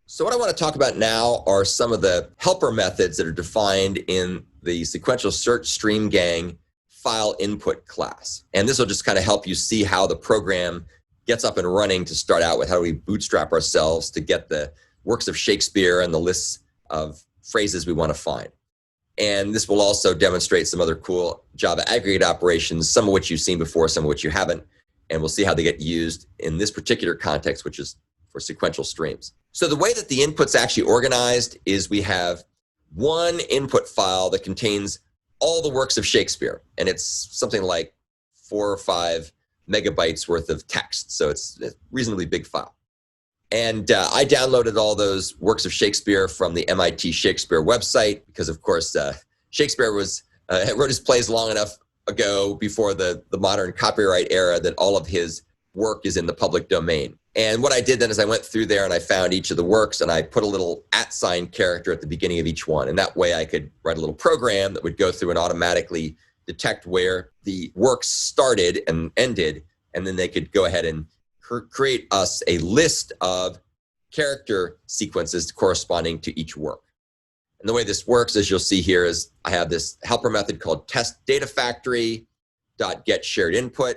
So what I want to talk about now are some of the helper methods that are defined in the Sequential SearchStreamGang file input class. And this will just kind of help you see how the program gets up and running to start out with. How do we bootstrap ourselves to get the works of Shakespeare and the lists of phrases we want to find. And this will also demonstrate some other cool Java aggregate operations, some of which you've seen before, some of which you haven't. And we'll see how they get used in this particular context, which is for sequential streams. So the way that the input's actually organized is we have one input file that contains all the works of Shakespeare, and it's something like 4 or 5 megabytes worth of text. So it's a reasonably big file. And I downloaded all those works of Shakespeare from the MIT Shakespeare website because, of course, Shakespeare wrote his plays long enough ago before the modern copyright era that all of his work is in the public domain. And what I did then is I went through there and I found each of the works and I put a little @ character at the beginning of each one. And that way I could write a little program that would go through and automatically detect where the works started and ended. And then they could go ahead and create us a list of character sequences corresponding to each work. And the way this works, as you'll see here, is I have this helper method called TestDataFactory.getSharedInput.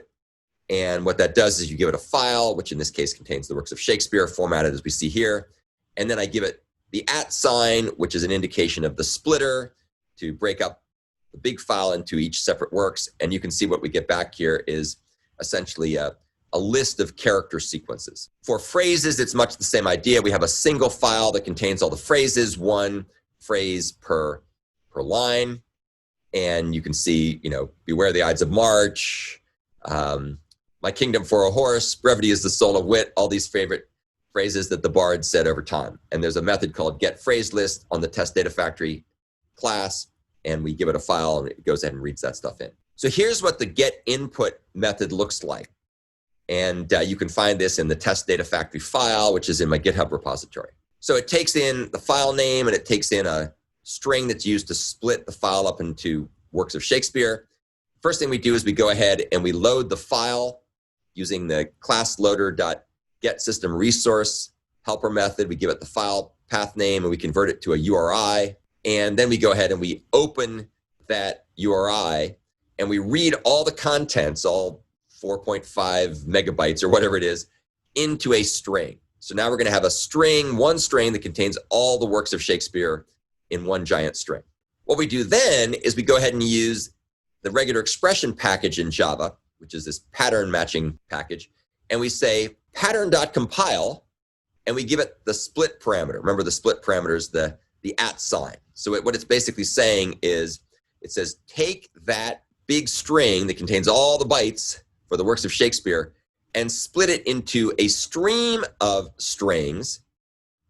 And what that does is you give it a file, which in this case contains the works of Shakespeare, formatted as we see here. And then I give it the @, which is an indication of the splitter to break up the big file into each separate works. And you can see what we get back here is essentially a list of character sequences. For phrases, it's much the same idea. We have a single file that contains all the phrases, one phrase per line. And you can see, beware the Ides of March, my kingdom for a horse, brevity is the soul of wit, all these favorite phrases that the bard said over time. And there's a method called getPhrases on the TestDataFactory class, and we give it a file and it goes ahead and reads that stuff in. So here's what the getInput method looks like. And you can find this in the TestDataFactory file, which is in my GitHub repository. So it takes in the file name and it takes in a string that's used to split the file up into works of Shakespeare. First thing we do is we go ahead and we load the file using the class loader.getSystemResource helper method. We give it the file path name and we convert it to a URI. And then we go ahead and we open that URI and we read all the contents, all 4.5 megabytes or whatever it is, into a string. So now we're going to have a string, one string that contains all the works of Shakespeare in one giant string. What we do then is we go ahead and use the regular expression package in Java, which is this pattern matching package, and we say pattern.compile, and we give it the split parameter. Remember, the split parameter is the @. So what it's basically saying is, it says take that big string that contains all the bytes for the works of Shakespeare and split it into a stream of strings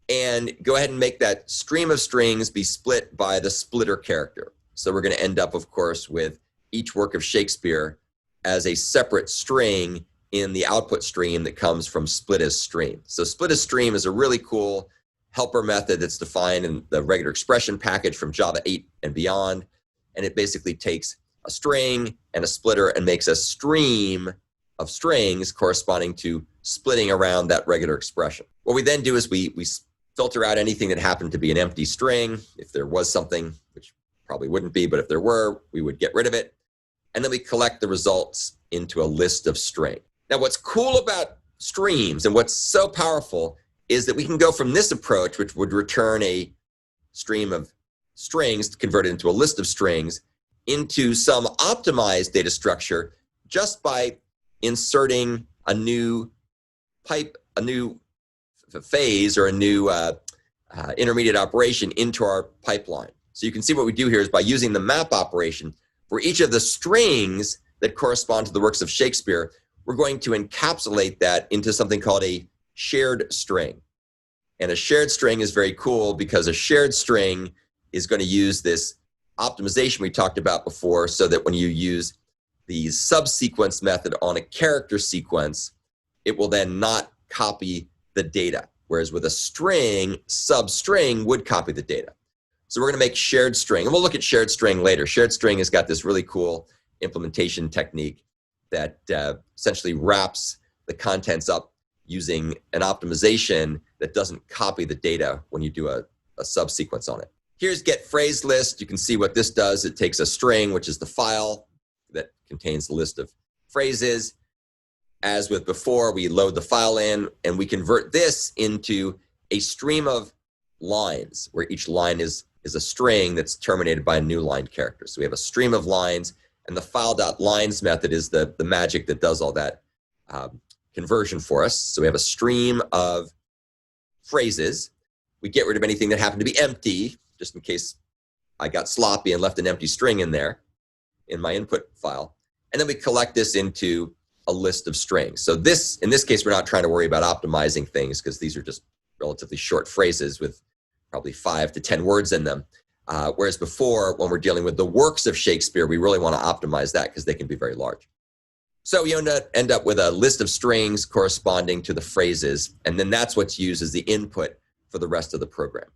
and go ahead and make that stream of strings be split by the splitter character. So we're going to end up, of course, with each work of Shakespeare as a separate string in the output stream that comes from split as stream. So split as stream is a really cool helper method that's defined in the regular expression package from Java 8 and beyond. And it basically takes a string and a splitter and makes a stream of strings corresponding to splitting around that regular expression. What we then do is we filter out anything that happened to be an empty string. If there was something, which probably wouldn't be, but if there were, we would get rid of it. And then we collect the results into a list of string. Now, what's cool about streams and what's so powerful is that we can go from this approach, which would return a stream of strings converted into a list of strings, into some optimized data structure just by inserting a new pipe, a new phase, or a new intermediate operation into our pipeline. So you can see what we do here is by using the map operation, for each of the strings that correspond to the works of Shakespeare, we're going to encapsulate that into something called a shared string. And a shared string is very cool because a shared string is going to use this optimization we talked about before, so that when you use the subsequence method on a character sequence, it will then not copy the data. Whereas with a string, substring would copy the data. So we're going to make shared string, and we'll look at shared string later. Shared string has got this really cool implementation technique that essentially wraps the contents up using an optimization that doesn't copy the data when you do a subsequence on it. Here's getPhraseList. You can see what this does. It takes a string, which is the file that contains the list of phrases. As with before, we load the file in, and we convert this into a stream of lines, where each line is a string that's terminated by a new line character. So we have a stream of lines, and the file.lines method is the magic that does all that conversion for us. So we have a stream of phrases. We get rid of anything that happened to be empty, just in case I got sloppy and left an empty string in there in my input file. And then we collect this into a list of strings. So this, in this case, we're not trying to worry about optimizing things because these are just relatively short phrases with probably 5 to 10 words in them. Whereas before, when we're dealing with the works of Shakespeare, we really want to optimize that because they can be very large. So you end up with a list of strings corresponding to the phrases, and then that's what's used as the input for the rest of the program.